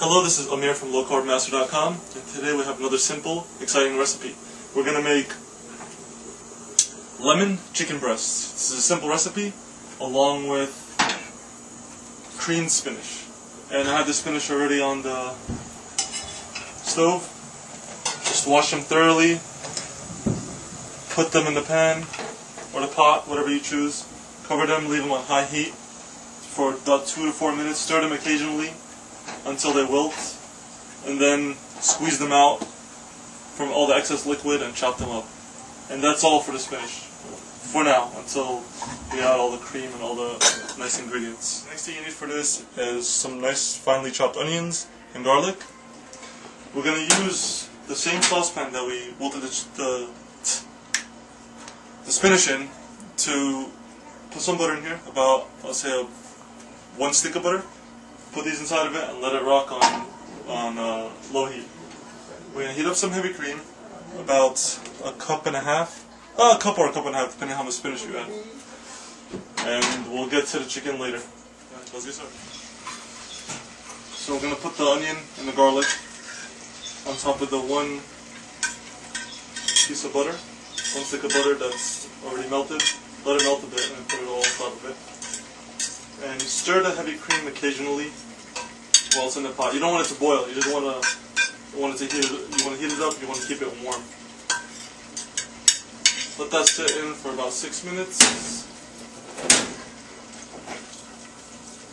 Hello, this is Amir from lowcarbmaster.com, and today we have another simple, exciting recipe. We're going to make lemon chicken breasts. This is a simple recipe along with creamed spinach. And I have the spinach already on the stove. Just wash them thoroughly, put them in the pan or the pot, whatever you choose. Cover them, leave them on high heat for about 2 to 4 minutes. Stir them occasionally until they wilt, and then squeeze them out from all the excess liquid and chop them up. And that's all for the spinach for now, until we add all the cream and all the nice ingredients. Next thing you need for this is some nice finely chopped onions and garlic. We're going to use the same saucepan that we wilted the spinach in to put some butter in here, about, I'll say, 1 stick of butter. Put these inside of it and let it rock on low heat. We're going to heat up some heavy cream, about a cup and a half, depending on how much spinach you add. And we'll get to the chicken later. Let's get started. So we're going to put the onion and the garlic on top of the 1 piece of butter, 1 stick of butter that's already melted. Let it melt a bit and then put it all on top of it. And you stir the heavy cream occasionally while it's in the pot. You don't want it to boil. You just want to heat it. You want to heat it up. You want to keep it warm. Let that sit in for about 6 minutes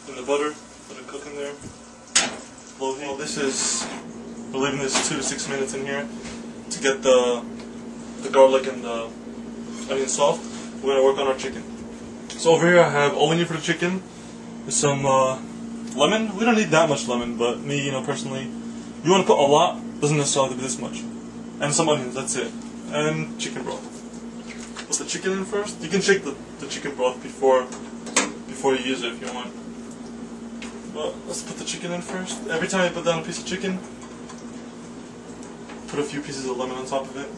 in the butter. Let it cook in there. Low heat. We're leaving this 2 to 6 minutes in here to get the garlic and the onion soft. We're going to work on our chicken. So over here I have all we need for the chicken. Some lemon. We don't need that much lemon, but me, personally, you want to put a lot, doesn't necessarily have to be this much. And some onions, that's it. And chicken broth. Put the chicken in first. You can shake the chicken broth before you use it if you want. But let's put the chicken in first. Every time you put down a piece of chicken, put a few pieces of lemon on top of it.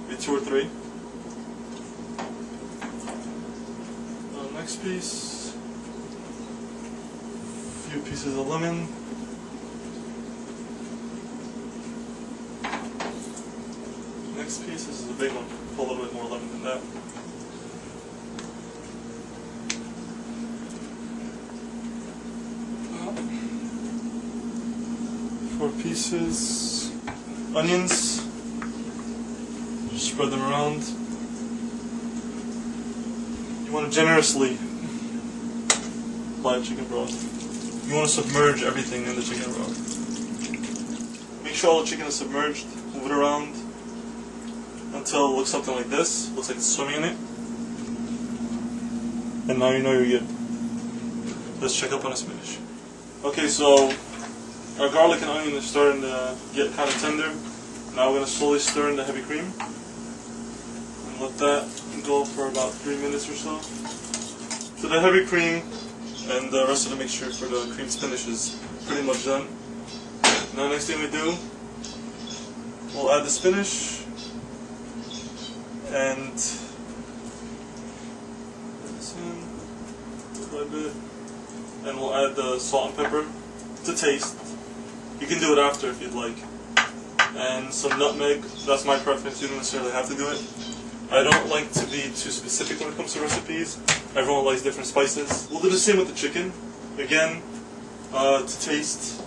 Maybe 2 or 3. Next piece. Few pieces of lemon. Next piece, this is a big one. Put a little bit more lemon than that. Four pieces. Onions. Just spread them around. You want to generously apply chicken broth. You want to submerge everything in the chicken broth. Make sure all the chicken is submerged. Move it around until it looks something like this. Looks like it's swimming in it. And now you know you're good. Let's check up on the spinach. Okay, so our garlic and onion is starting to get kind of tender. Now we're going to slowly stir in the heavy cream. And let that go for about 3 minutes or so. So the heavy cream and the rest of the mixture for the creamed spinach is pretty much done. Now next thing we do, we'll add the spinach and put this in bit by bit, and we'll add the salt and pepper to taste. You can do it after if you'd like. And some nutmeg. That's my preference. You don't necessarily have to do it. I don't like to be too specific when it comes to recipes. Everyone likes different spices. We'll do the same with the chicken. Again, to taste.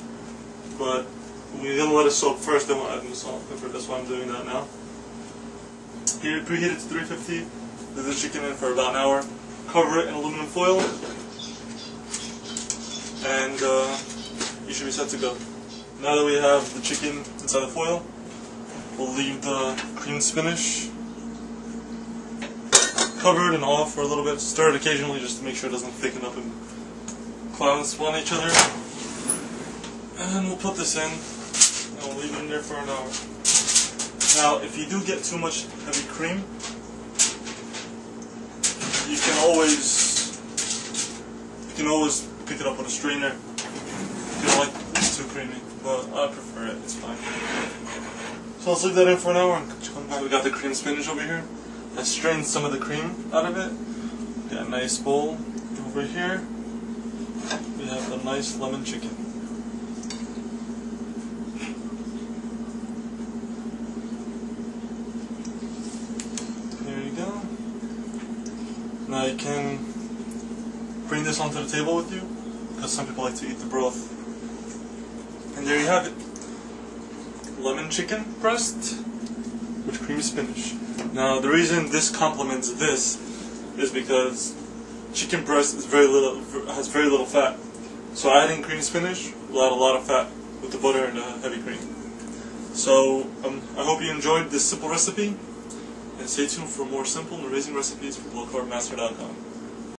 But we're going to let it soak first, then we'll add the salt and pepper. That's why I'm doing that now. Here, preheat it to 350. Leave the chicken in for about an hour. Cover it in aluminum foil. And you should be set to go. Now that we have the chicken inside the foil, we'll leave the creamed spinach covered and off for a little bit. Stir it occasionally just to make sure it doesn't thicken up and cloud on each other. And we'll put this in and we'll leave it in there for an hour. Now, if you do get too much heavy cream, you can always pick it up with a strainer if you don't like it too creamy. But I prefer it. It's fine. So let's leave that in for an hour and come back. We got the creamed spinach over here. I strained some of the cream out of it. Got a nice bowl over here. We have a nice lemon chicken. Now you can bring this onto the table with you, because some people like to eat the broth. And there you have it. Lemon chicken breast with creamy spinach. Now the reason this complements this is because chicken breast is has very little fat. So adding creamy spinach will add a lot of fat with the butter and the heavy cream. So I hope you enjoyed this simple recipe, and stay tuned for more simple and amazing recipes from lowcarbmaster.com.